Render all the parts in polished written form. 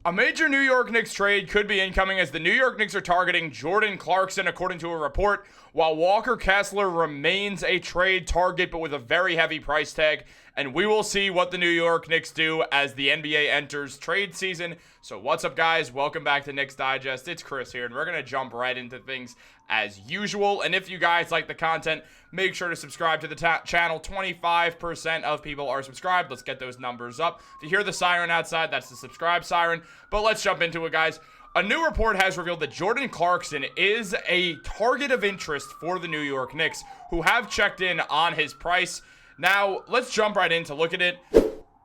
A major New York Knicks trade could be incoming as the New York Knicks are targeting Jordan Clarkson, according to a report, while Walker Kessler remains a trade target but with a very heavy price tag. And we will see what the New York Knicks do as the NBA enters trade season. So what's up, guys? Welcome back to Knicks Digest. It's Chris here, and we're going to jump right into things as usual. And if you guys like the content, make sure to subscribe to the channel. 25% of people are subscribed. Let's get those numbers up. If you hear the siren outside, that's the subscribe siren. But let's jump into it, guys. A new report has revealed that Jordan Clarkson is a target of interest for the New York Knicks, who have checked in on his price. Now, let's jump right in to look at it.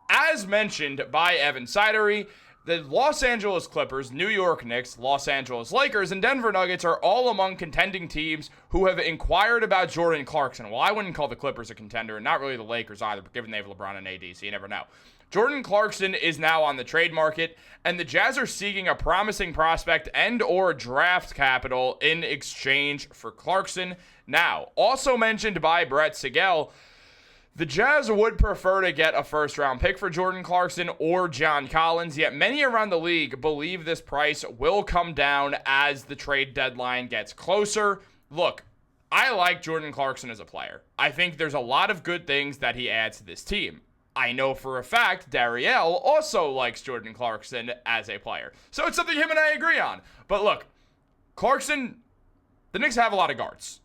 As mentioned by Evan Sidery, the Los Angeles Clippers, New York Knicks, Los Angeles Lakers, and Denver Nuggets are all among contending teams who have inquired about Jordan Clarkson. Well, I wouldn't call the Clippers a contender, and not really the Lakers either, given they have LeBron and AD, so you never know. Jordan Clarkson is now on the trade market, and the Jazz are seeking a promising prospect and or draft capital in exchange for Clarkson. Now, also mentioned by Brett Sigel, the Jazz would prefer to get a first-round pick for Jordan Clarkson or John Collins, yet many around the league believe this price will come down as the trade deadline gets closer. Look, I like Jordan Clarkson as a player. I think there's a lot of good things that he adds to this team. I know for a fact Dariel also likes Jordan Clarkson as a player. So it's something him and I agree on. But look, Clarkson, the Knicks have a lot of guards.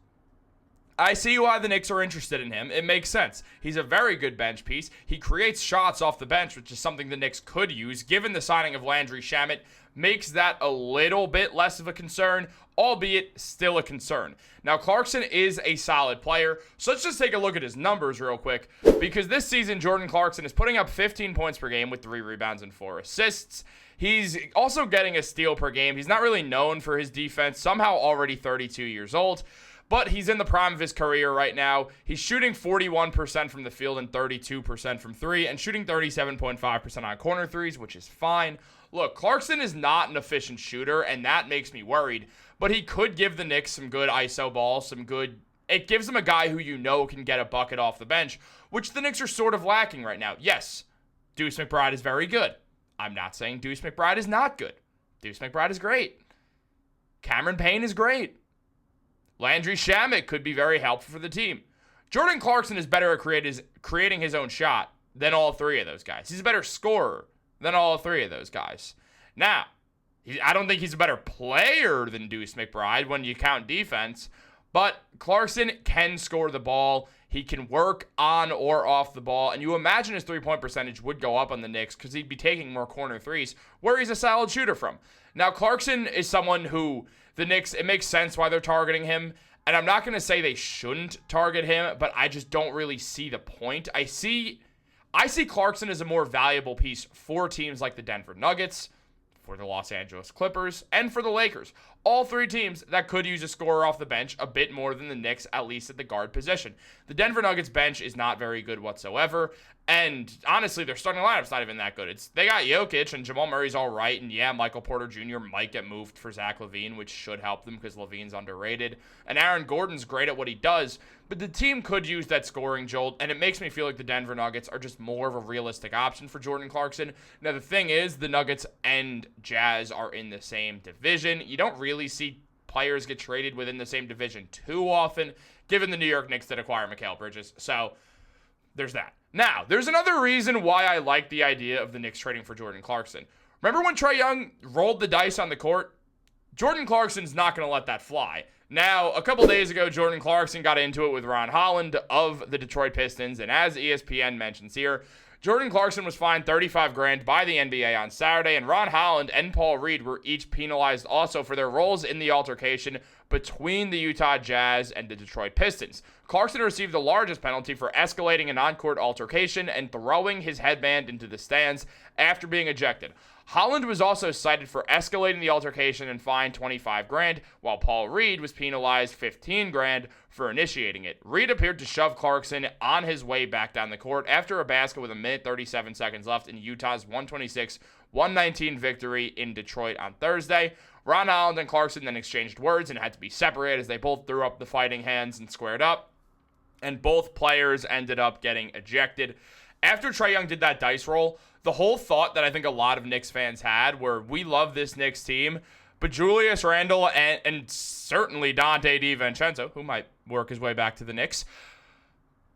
I see why the Knicks are interested in him. It makes sense. He's a very good bench piece. He creates shots off the bench, which is something the Knicks could use. Given the signing of Landry Shamet, makes that a little bit less of a concern, albeit still a concern. Now, Clarkson is a solid player, so let's just take a look at his numbers real quick, because this season, Jordan Clarkson is putting up 15 points per game with 3 rebounds and 4 assists. He's also getting a steal per game. He's not really known for his defense, somehow already 32 years old. But he's in the prime of his career right now. He's shooting 41% from the field and 32% from 3, and shooting 37.5% on corner threes, which is fine. Look, Clarkson is not an efficient shooter, and that makes me worried. But he could give the Knicks some good ISO ball, it gives them a guy who you know can get a bucket off the bench, which the Knicks are sort of lacking right now. Yes, Deuce McBride is very good. I'm not saying Deuce McBride is not good. Deuce McBride is great. Cameron Payne is great. Landry Shamet could be very helpful for the team. Jordan Clarkson is better at creating his own shot than all 3 of those guys. He's a better scorer than all 3 of those guys. Now, I don't think he's a better player than Deuce McBride when you count defense, but Clarkson can score the ball. He can work on or off the ball, and you imagine his three-point percentage would go up on the Knicks because he'd be taking more corner threes where he's a solid shooter from. Now, Clarkson is someone who the Knicks, it makes sense why they're targeting him, and I'm not going to say they shouldn't target him, but I just don't really see the point. I see Clarkson as a more valuable piece for teams like the Denver Nuggets, for the Los Angeles Clippers, and for the Lakers. All 3 teams that could use a scorer off the bench a bit more than the Knicks, at least at the guard position. The Denver Nuggets bench is not very good whatsoever, and honestly, their starting lineup's not even that good. They got Jokic, and Jamal Murray's all right, and yeah, Michael Porter Jr. might get moved for Zach LaVine, which should help them because LaVine's underrated, and Aaron Gordon's great at what he does, but the team could use that scoring jolt, and it makes me feel like the Denver Nuggets are just more of a realistic option for Jordan Clarkson. Now, the thing is, the Nuggets and Jazz are in the same division. You don't really see players get traded within the same division too often, given the New York Knicks did acquire Mikal Bridges. So, there's that. Now, there's another reason why I like the idea of the Knicks trading for Jordan Clarkson. Remember when Trae Young rolled the dice on the court? Jordan Clarkson's not going to let that fly. Now, a couple days ago, Jordan Clarkson got into it with Ron Holland of the Detroit Pistons, and as ESPN mentions here, Jordan Clarkson was fined $35,000 by the NBA on Saturday, and Ron Holland and Paul Reed were each penalized also for their roles in the altercation between the Utah Jazz and the Detroit Pistons. Clarkson received the largest penalty for escalating an on-court altercation and throwing his headband into the stands after being ejected. Holland was also cited for escalating the altercation and fined $25,000, while Paul Reed was penalized $15,000 for initiating it. Reed appeared to shove Clarkson on his way back down the court after a basket with 1:37 seconds left in Utah's 126-119 victory in Detroit on Thursday. Ron Holland and Clarkson then exchanged words and had to be separated as they both threw up the fighting hands and squared up, and both players ended up getting ejected. After Trae Young did that dice roll, the whole thought that I think a lot of Knicks fans had were, we love this Knicks team, but Julius Randle and certainly Dante DiVincenzo, who might work his way back to the Knicks,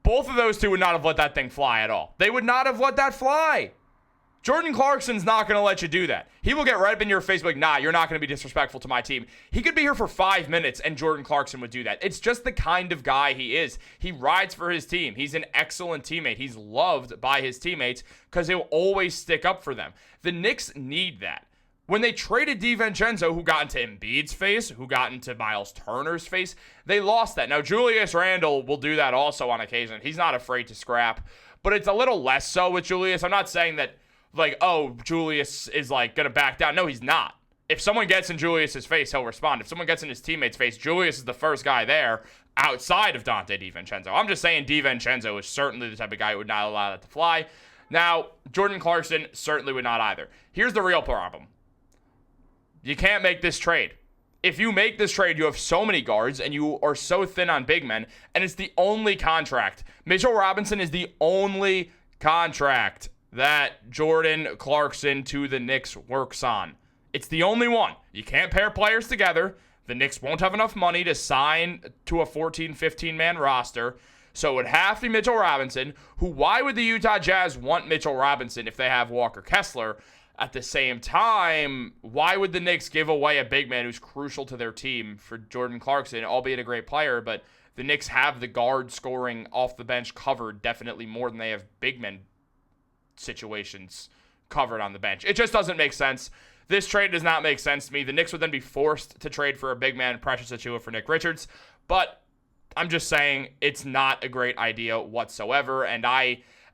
both of those two would not have let that thing fly at all. They would not have let that fly. Jordan Clarkson's not going to let you do that. He will get right up in your face like, nah, you're not going to be disrespectful to my team. He could be here for 5 minutes and Jordan Clarkson would do that. It's just the kind of guy he is. He rides for his team. He's an excellent teammate. He's loved by his teammates because he'll always stick up for them. The Knicks need that. When they traded DiVincenzo, who got into Embiid's face, who got into Miles Turner's face, they lost that. Now, Julius Randle will do that also on occasion. He's not afraid to scrap, but it's a little less so with Julius. I'm not saying that, like, oh, Julius is, like, going to back down. No, he's not. If someone gets in Julius's face, he'll respond. If someone gets in his teammate's face, Julius is the first guy there outside of Dante DiVincenzo. I'm just saying DiVincenzo is certainly the type of guy who would not allow that to fly. Now, Jordan Clarkson certainly would not either. Here's the real problem. You can't make this trade. If you make this trade, you have so many guards and you are so thin on big men, and it's the only contract. Mitchell Robinson is the only contract that Jordan Clarkson to the Knicks works on. It's the only one. You can't pair players together. The Knicks won't have enough money to sign to a 14, 15-man roster. So it would have to be Mitchell Robinson, who, why would the Utah Jazz want Mitchell Robinson if they have Walker Kessler? At the same time, why would the Knicks give away a big man who's crucial to their team for Jordan Clarkson, albeit a great player, but the Knicks have the guard scoring off the bench covered definitely more than they have big men situations covered on the bench. It just doesn't make sense. This trade does not make sense to me. The Knicks would then be forced to trade for a big man, Precious Achiuwa, for Nick Richards, but I'm just saying it's not a great idea whatsoever, and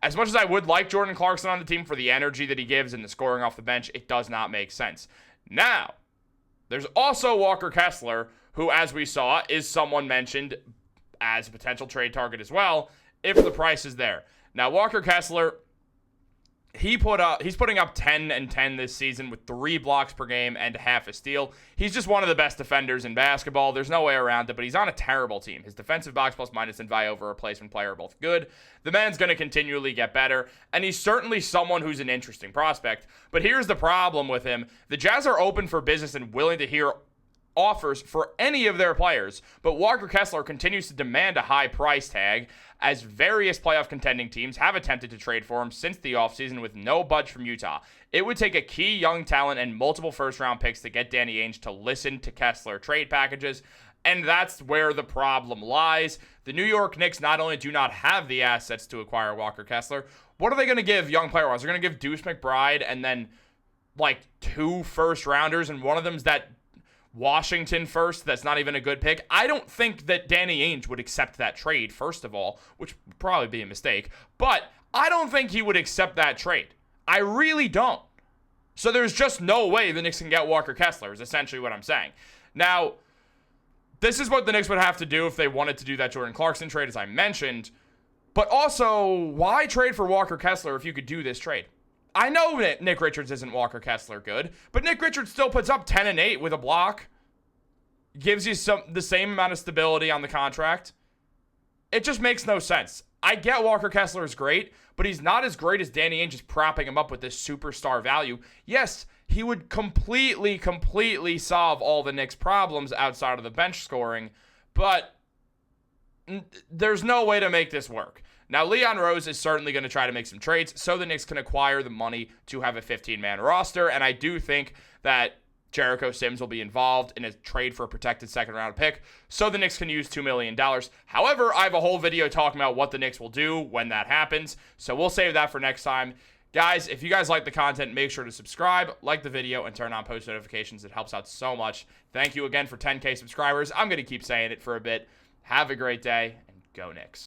as much as I would like Jordan Clarkson on the team for the energy that he gives and the scoring off the bench, it does not make sense. Now, there's also Walker Kessler, who, as we saw, is someone mentioned as a potential trade target as well, if the price is there. Now, Walker Kessler, he's putting up 10 and 10 this season with 3 blocks per game and half a steal. He's just one of the best defenders in basketball. There's no way around it, but he's on a terrible team. His defensive box plus minus and value over replacement player are both good. The man's going to continually get better, and he's certainly someone who's an interesting prospect. But here's the problem with him. The Jazz are open for business and willing to hear offers for any of their players, but Walker Kessler continues to demand a high price tag, as various playoff contending teams have attempted to trade for him since the offseason with no budge from Utah. It would take a key young talent and multiple first-round picks to get Danny Ainge to listen to Kessler trade packages, and that's where the problem lies. The New York Knicks not only do not have the assets to acquire Walker Kessler, what are they going to give young player-wise? They're going to give Deuce McBride and then, like, 2 first-rounders, and one of them's that Washington first, that's not even a good pick. I don't think that Danny Ainge would accept that trade, first of all, which would probably be a mistake, but I don't think he would accept that trade. I really don't. So there's just no way the Knicks can get Walker Kessler, is essentially what I'm saying. Now, this is what the Knicks would have to do if they wanted to do that Jordan Clarkson trade, as I mentioned, but also, why trade for Walker Kessler if you could do this trade? I know that Nick Richards isn't Walker Kessler good, but Nick Richards still puts up 10 and 8 with a block. Gives you the same amount of stability on the contract. It just makes no sense. I get Walker Kessler is great, but he's not as great as Danny Ainge just propping him up with this superstar value. Yes, he would completely solve all the Knicks' problems outside of the bench scoring, but there's no way to make this work. Now, Leon Rose is certainly going to try to make some trades so the Knicks can acquire the money to have a 15-man roster, and I do think that Jericho Sims will be involved in a trade for a protected second-round pick so the Knicks can use $2 million. However, I have a whole video talking about what the Knicks will do when that happens, so we'll save that for next time. Guys, if you guys like the content, make sure to subscribe, like the video, and turn on post notifications. It helps out so much. Thank you again for 10K subscribers. I'm going to keep saying it for a bit. Have a great day, and go Knicks.